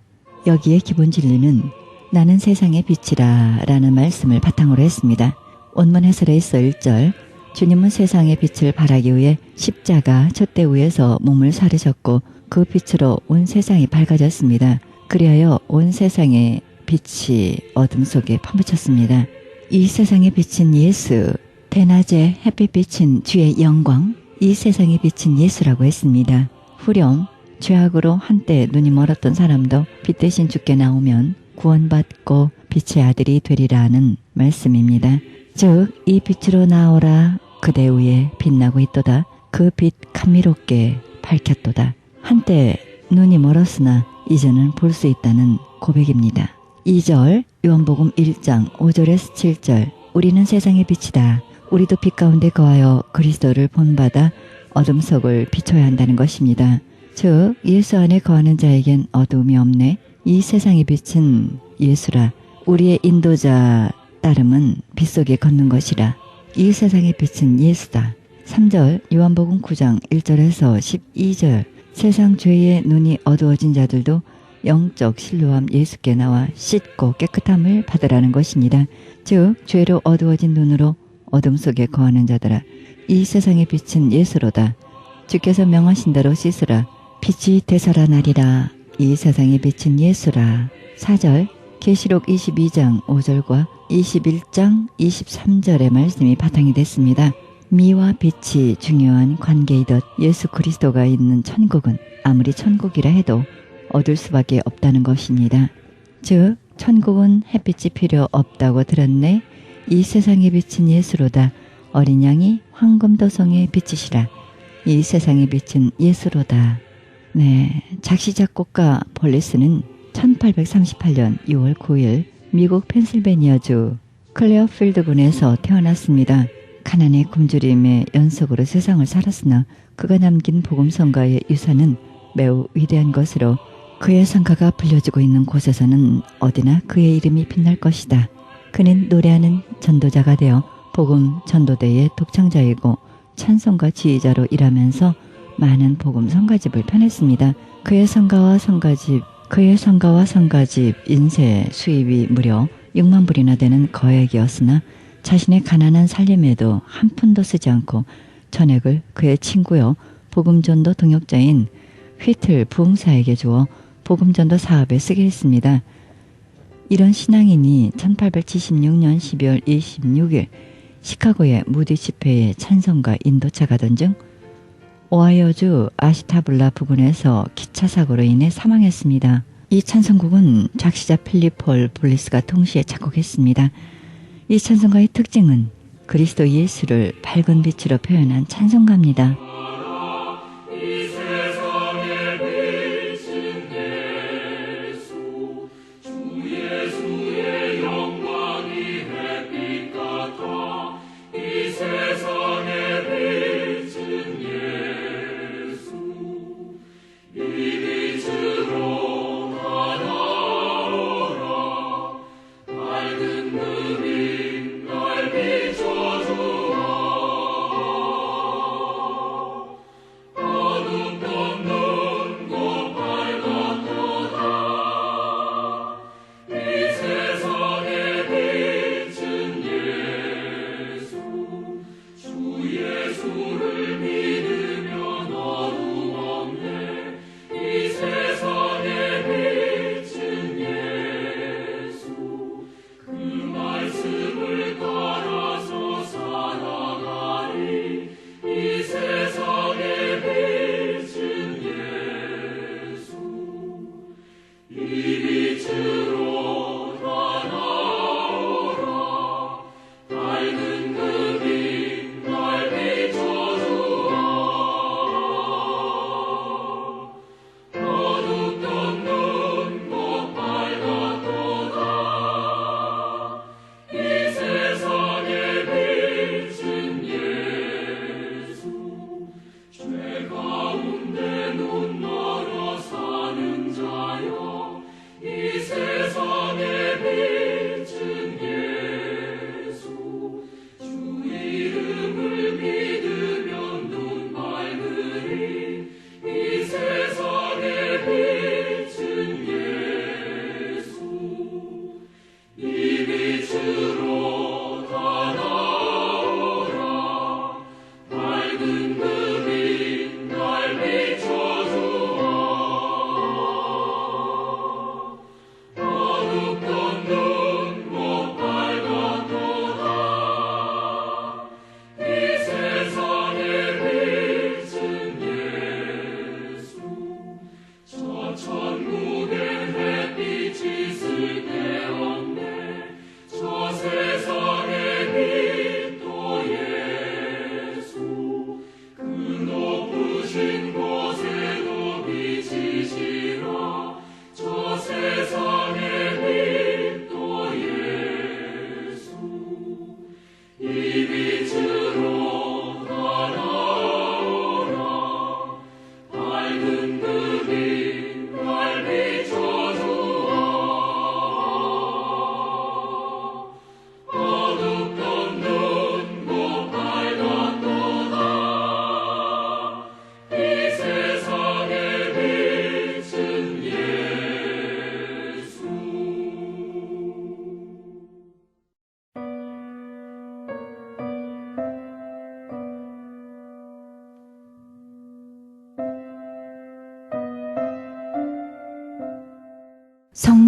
여기에 기본 진리는 나는 세상의 빛이라 라는 말씀을 바탕으로 했습니다. 원문 해설에서 1절 주님은 세상의 빛을 발하기 위해 십자가 촛대 위에서 몸을 사르셨고 그 빛으로 온 세상이 밝아졌습니다. 그리하여 온 세상의 빛이 어둠 속에 퍼묻혔습니다. 이 세상에 비친 예수, 대낮에 햇빛 비친 주의 영광, 이 세상에 비친 예수라고 했습니다. 후렴, 죄악으로 한때 눈이 멀었던 사람도 빛 대신 주께 나오면 구원받고 빛의 아들이 되리라는 말씀입니다. 즉, 이 빛으로 나오라 그대 위에 빛나고 있도다. 그 빛 감미롭게 밝혔도다. 한때 눈이 멀었으나 이제는 볼 수 있다는 고백입니다. 2절, 요한복음 1장 5절에서 7절 우리는 세상의 빛이다. 우리도 빛 가운데 거하여 그리스도를 본받아 어둠 속을 비춰야 한다는 것입니다. 즉 예수 안에 거하는 자에겐 어두움이 없네. 이 세상의 빛은 예수라. 우리의 인도자 따름은 빛 속에 걷는 것이라. 이 세상의 빛은 예수다. 3절 요한복음 9장 1절에서 12절 세상 죄의 눈이 어두워진 자들도 영적 신료함 예수께 나와 씻고 깨끗함을 받으라는 것입니다. 즉 죄로 어두워진 눈으로 어둠 속에 거하는 자들아 이 세상의 빛은 예수로다. 주께서 명하신 대로 씻으라. 빛이 되살아나리라. 이 세상의 빛은 예수라. 4절 계시록 22장 5절과 21장 23절의 말씀이 바탕이 됐습니다. 미와 빛이 중요한 관계이듯 예수 그리스도가 있는 천국은 아무리 천국이라 해도 어둘 수밖에 없다는 것입니다. 즉 천국은 햇빛이 필요 없다고 들었네. 이 세상의 빛은 예수로다. 어린 양이 황금도성의 빛이시라. 이 세상의 빛은 예수로다. 네, 작시작곡가 폴리스는 1838년 6월 9일 미국 펜실베니아주 클레어필드군에서 태어났습니다. 가난의 굶주림의 연속으로 세상을 살았으나 그가 남긴 복음성가의 유산은 매우 위대한 것으로 그의 성가가 불려지고 있는 곳에서는 어디나 그의 이름이 빛날 것이다. 그는 노래하는 전도자가 되어 복음 전도대의 독창자이고 찬송가 지휘자로 일하면서 많은 복음 성가집을 펴냈습니다. 그의 성가와 성가집 인쇄 수입이 무려 6만 불이나 되는 거액이었으나 자신의 가난한 살림에도 한 푼도 쓰지 않고 전액을 그의 친구요 복음전도 동역자인 휘틀 부흥사에게 주어 복음전도 사업에 쓰게 했습니다. 이런 신앙인이 1876년 12월 26일 시카고의 무디 집회에 찬송가 인도차 가던 중 오하이오주 아시타블라 부근에서 기차 사고로 인해 사망했습니다. 이 찬송곡은 작시자 필립 폴 블리스가 동시에 작곡했습니다. 이 찬송가의 특징은 그리스도 예수를 밝은 빛으로 표현한 찬송가입니다.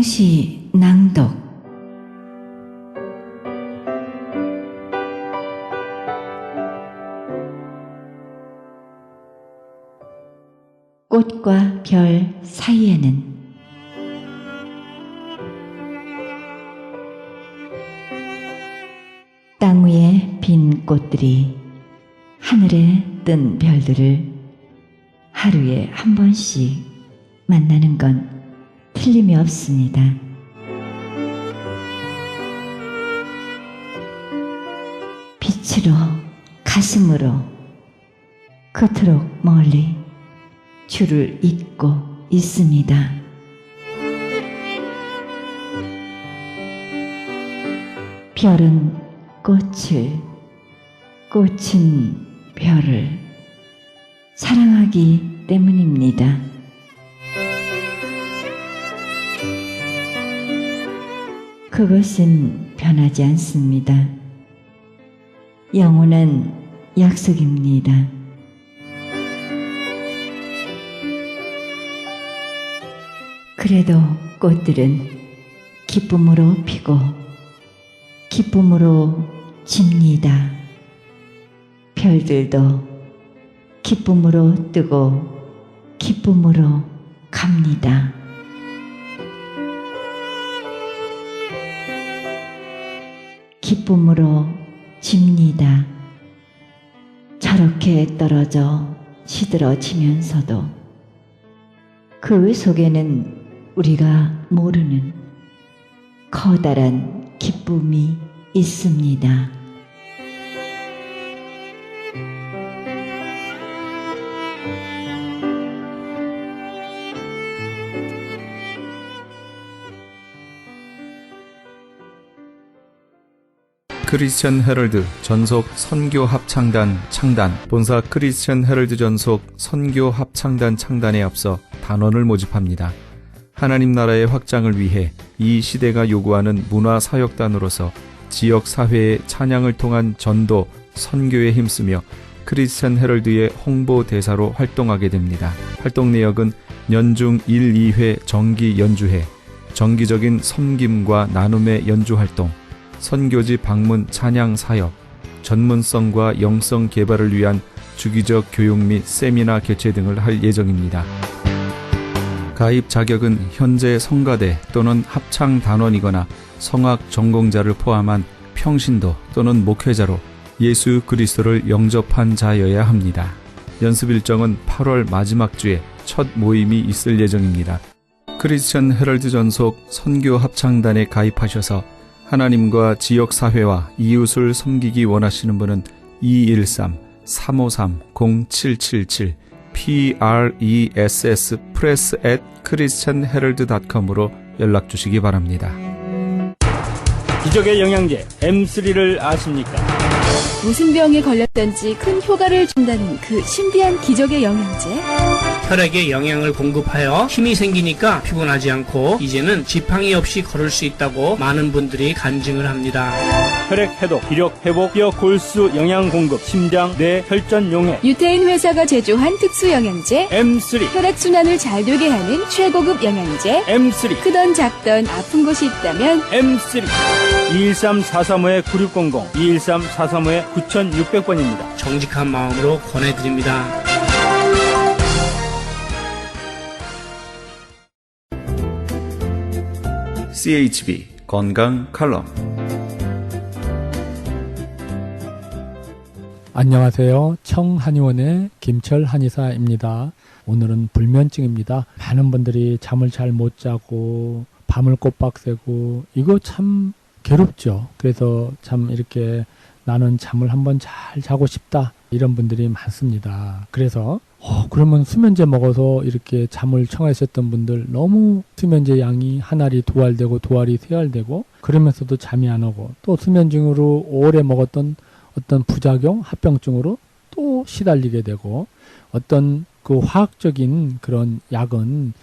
성시 낭독 꽃과 별 사이에는 땅 위에 빈 꽃들이 하늘에 뜬 별들을 하루에 한 번씩 만나는 건 틀림이 없습니다. 빛으로, 가슴으로 그토록 멀리 줄을 잇고 있습니다. 별은 꽃을, 꽃은 별을 사랑하기 때문입니다. 그것은 변하지 않습니다. 영원한 약속입니다. 그래도 꽃들은 기쁨으로 피고 기쁨으로 집니다. 별들도 기쁨으로 뜨고 기쁨으로 갑니다. 기쁨으로 집니다. 저렇게 떨어져 시들어지면서도 그 속에는 우리가 모르는 커다란 기쁨이 있습니다. 크리스천 헤럴드 전속 선교 합창단 창단. 본사 크리스천 헤럴드 전속 선교 합창단 창단에 앞서 단원을 모집합니다. 하나님 나라의 확장을 위해 이 시대가 요구하는 문화 사역단으로서 지역 사회의 찬양을 통한 전도, 선교에 힘쓰며 크리스천 헤럴드의 홍보 대사로 활동하게 됩니다. 활동 내역은 연중 1, 2회 정기 연주회, 정기적인 섬김과 나눔의 연주 활동, 선교지 방문 찬양 사역, 전문성과 영성 개발을 위한 주기적 교육 및 세미나 개최 등을 할 예정입니다. 가입 자격은 현재 성가대 또는 합창 단원이거나 성악 전공자를 포함한 평신도 또는 목회자로 예수 그리스도를 영접한 자여야 합니다. 연습 일정은 8월 마지막 주에 첫 모임이 있을 예정입니다. 크리스천 헤럴드 전속 선교 합창단에 가입하셔서 하나님과 지역사회와 이웃을 섬기기 원하시는 분은 213-353-0777 press@christianherald.com으로 연락 주시기 바랍니다. 기적의 영양제 M3를 아십니까? 무슨 병에 걸렸던지 큰 효과를 준다는 그 신비한 기적의 영양제. 혈액에 영양을 공급하여 힘이 생기니까 피곤하지 않고 이제는 지팡이 없이 걸을 수 있다고 많은 분들이 간증을 합니다. 혈액 해독, 기력 회복, 뼈 골수 영양 공급, 심장, 뇌, 혈전 용해. 유태인 회사가 제조한 특수 영양제. M3, 혈액순환을 잘 되게 하는 최고급 영양제. M3, 크던 작던 아픈 곳이 있다면 M3. 213-435-9600, 213-435-9600번입니다. 정직한 마음으로 권해드립니다. CHB 건강 칼럼. 안녕하세요. 청한의원의 김철 한의사입니다. 오늘은 불면증입니다. 많은 분들이 잠을 잘 못 자고 밤을 꼬박 새고 이거 참 괴롭죠. 그래서 참 이렇게 나는 잠을 한번 잘 자고 싶다 이런 분들이 많습니다. 그래서 그러면 수면제 먹어서 이렇게 잠을 청하셨던 분들 너무 수면제 양이 한 알이 두 알 되고 두 알이 세 알 되고 그러면서도 잠이 안 오고 또 수면증으로 오래 먹었던 어떤 부작용, 합병증으로 또 시달리게 되고 어떤 그 화학적인 그런 약은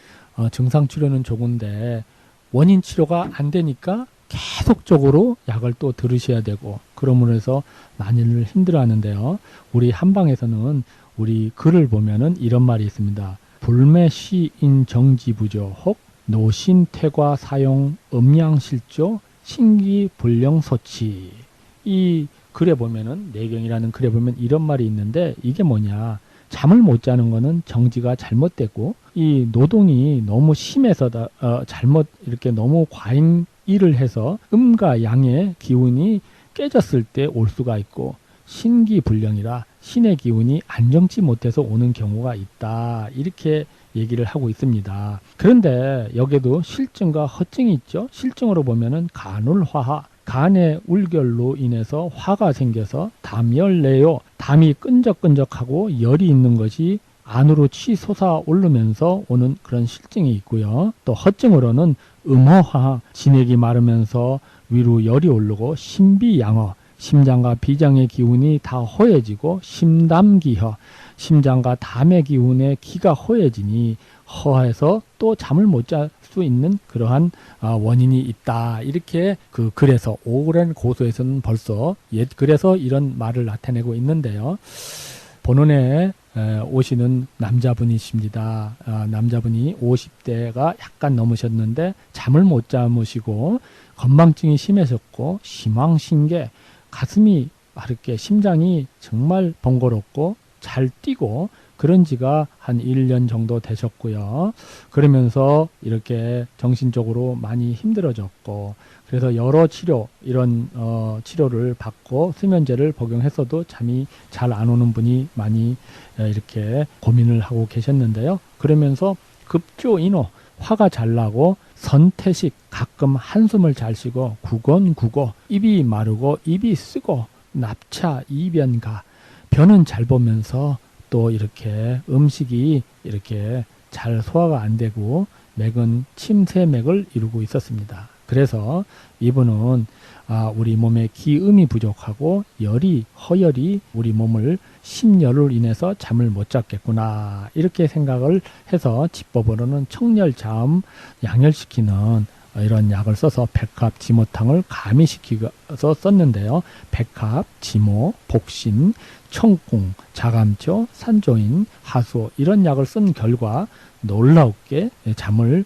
증상 치료는 좋은데 원인 치료가 안 되니까 계속적으로 약을 또 들으셔야 되고 그러므로 해서 많이들 힘들어하는데요. 우리 한방에서는 우리 글을 보면은 이런 말이 있습니다. 불매 시인 정지부조 혹 노신퇴과 사용 음양실조 신기불령소치. 이 글에 보면은, 내경이라는 글에 보면 이런 말이 있는데, 이게 뭐냐. 잠을 못 자는 거는 정지가 잘못되고, 이 노동이 너무 심해서 잘못 이렇게 너무 과잉 일을 해서 음과 양의 기운이 깨졌을 때 올 수가 있고, 신기불령이라 신의 기운이 안정치 못해서 오는 경우가 있다. 이렇게 얘기를 하고 있습니다. 그런데 여기에도 실증과 허증이 있죠. 실증으로 보면은 간울화하, 간의 울결로 인해서 화가 생겨서 담열내요, 담이 끈적끈적하고 열이 있는 것이 안으로 치솟아 오르면서 오는 그런 실증이 있고요. 또 허증으로는 음허화, 진액이 마르면서 위로 열이 오르고, 심비양허, 심장과 비장의 기운이 다 허해지고, 심담기허, 심장과 담의 기운에 기가 허해지니 허해서 또 잠을 못 잘 수 있는 그러한 원인이 있다. 이렇게 그 글에서, 오랜 고소에서는 벌써 옛 글에서 이런 말을 나타내고 있는데요. 본원에 오시는 남자분이십니다. 남자분이 50대가 약간 넘으셨는데 잠을 못 잠으시고 건망증이 심해졌고, 심황신계, 가슴이 이렇게 심장이 정말 번거롭고 잘 뛰고 그런 지가 한 1년 정도 되셨고요. 그러면서 이렇게 정신적으로 많이 힘들어졌고, 그래서 여러 치료, 이런 치료를 받고 수면제를 복용했어도 잠이 잘 안 오는 분이 많이 이렇게 고민을 하고 계셨는데요. 그러면서 급조인호, 화가 잘 나고, 선태식, 가끔 한숨을 잘 쉬고, 구건구고, 입이 마르고 입이 쓰고, 납차, 이변가, 변은 잘 보면서 또 이렇게 음식이 이렇게 잘 소화가 안 되고 맥은 침샘맥을 이루고 있었습니다. 그래서 이분은 우리 몸에 기음이 부족하고 열이, 허열이 우리 몸을 심열로 인해서 잠을 못 잤겠구나, 이렇게 생각을 해서 지법으로는 청열자음 양열시키는 이런 약을 써서 백합 지모탕을 가미시켜서 썼는데요. 백합, 지모, 복신, 청궁, 자감초, 산조인, 하수오, 이런 약을 쓴 결과 놀랍게 잠을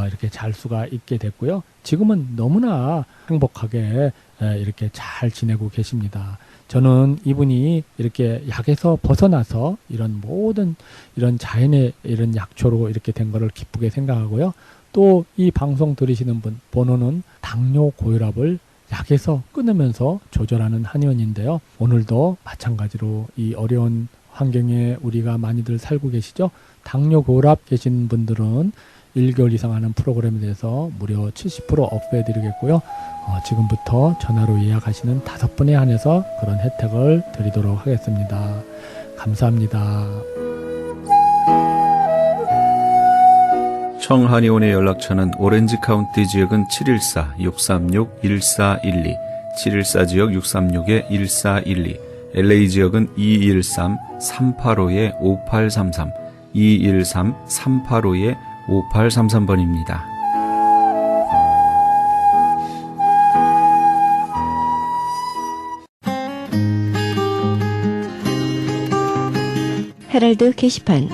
이렇게 잘 수가 있게 됐고요. 지금은 너무나 행복하게 이렇게 잘 지내고 계십니다. 저는 이분이 이렇게 약에서 벗어나서 이런 모든 이런 자연의 이런 약초로 이렇게 된 거를 기쁘게 생각하고요. 또 이 방송 들으시는 분, 번호는 당뇨 고혈압을 약에서 끊으면서 조절하는 한의원인데요. 오늘도 마찬가지로 이 어려운 환경에 우리가 많이들 살고 계시죠. 당뇨 고혈압 계신 분들은 1개월 이상 하는 프로그램에 대해서 무려 70% 업해드리겠고요. 지금부터 전화로 예약하시는 5분에 한해서 그런 혜택을 드리도록 하겠습니다. 감사합니다. 청한의원의 연락처는 오렌지 카운티 지역은 714-636-1412, 714 지역 636-1412, LA 지역은 213-385-5833, 213-385-5833번입니다. 헤럴드 게시판.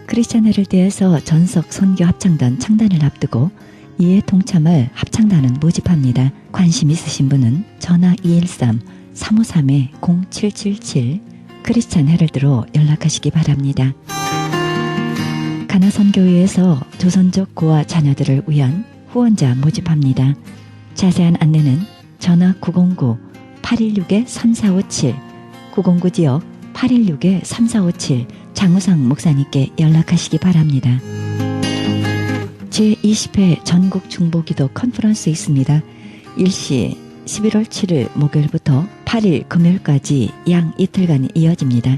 크리스찬 헤럴드에서 전석 선교 합창단 창단을 앞두고 이에 동참할 합창단은 모집합니다. 관심 있으신 분은 전화 213-353-0777 크리스찬 헤럴드로 연락하시기 바랍니다. 가나선교회에서 조선족 고아 자녀들을 위한 후원자 모집합니다. 자세한 안내는 전화 909-816-3457, 909 지역 816-3457 장우상 목사님께 연락하시기 바랍니다. 제20회 전국 중보기도 컨퍼런스 있습니다. 일시 11월 7일 목요일부터 8일 금요일까지 양 이틀간 이어집니다.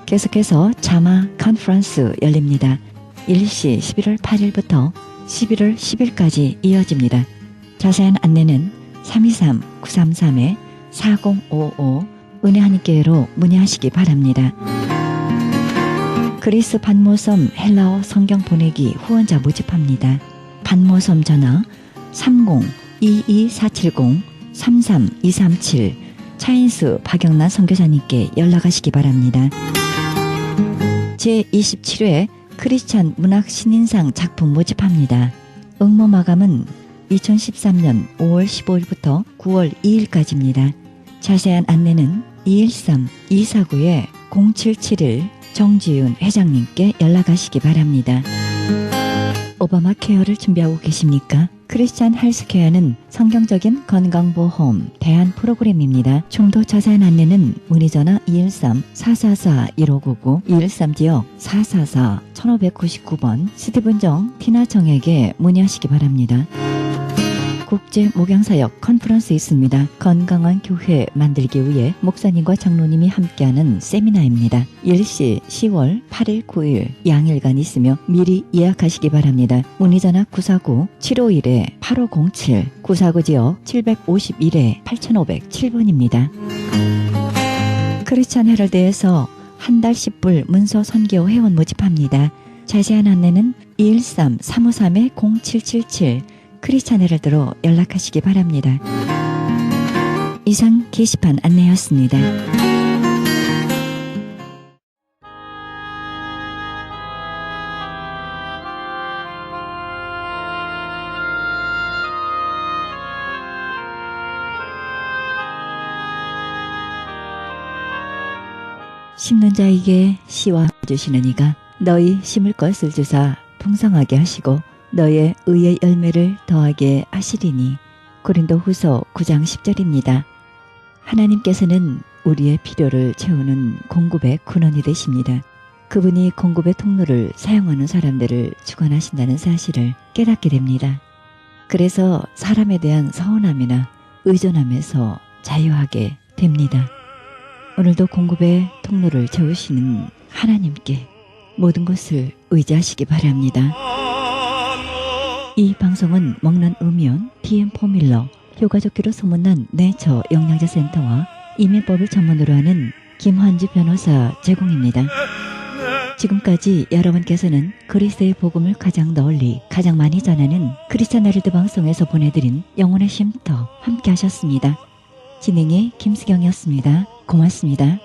계속해서 자마 컨퍼런스 열립니다. 일시 11월 8일부터 11월 10일까지 이어집니다. 자세한 안내는 323-933-4055 은혜하니께로 문의하시기 바랍니다. 그리스 반모섬 헬라어 성경 보내기 후원자 모집합니다. 반모섬 전화 30-22470-33237 차인수 박영란 선교사님께 연락하시기 바랍니다. 제27회 크리스찬 문학 신인상 작품 모집합니다. 응모 마감은 2013년 5월 15일부터 9월 2일까지입니다. 자세한 안내는 213-249-0771 정지윤 회장님께 연락하시기 바랍니다. 오바마 케어를 준비하고 계십니까? 크리스찬 헬스케어는 성경적인 건강보험 대안 프로그램입니다. 좀 더 자세한 안내는 문의전화 213-444-1599 213지역 444-1599번 스티븐 정 티나 정에게 문의하시기 바랍니다. 국제 목양사역 컨퍼런스 있습니다. 건강한 교회 만들기 위해 목사님과 장로님이 함께하는 세미나입니다. 일시 10월 8일 9일 양일간 있으며 미리 예약하시기 바랍니다. 문의전화 949-751-8507 949지역 751-8507번입니다. 크리스찬 헤럴드에서 한 달 10불 문서 선교 회원 모집합니다. 자세한 안내는 213-353-0777 크리스찬 헤럴드로 연락하시기 바랍니다. 이상 게시판 안내였습니다. 심는 자에게 씨와 주시는 이가 너희 심을 것을 주사 풍성하게 하시고 너의 의의 열매를 더하게 하시리니. 고린도후서 9장 10절입니다. 하나님께서는 우리의 필요를 채우는 공급의 근원이 되십니다. 그분이 공급의 통로를 사용하는 사람들을 주관하신다는 사실을 깨닫게 됩니다. 그래서 사람에 대한 서운함이나 의존함에서 자유하게 됩니다. 오늘도 공급의 통로를 채우시는 하나님께 모든 것을 의지하시기 바랍니다. 이 방송은 먹는 음이온 DM 포뮬러, 효과좋기로 소문난 내처 영양제 센터와 이민법을 전문으로 하는 김환지 변호사 제공입니다. 지금까지 여러분께서는 그리스도의 복음을 가장 널리 가장 많이 전하는 크리스찬 헤럴드 방송에서 보내드린 영혼의 쉼터 함께 하셨습니다. 진행의 김수경이었습니다. 고맙습니다.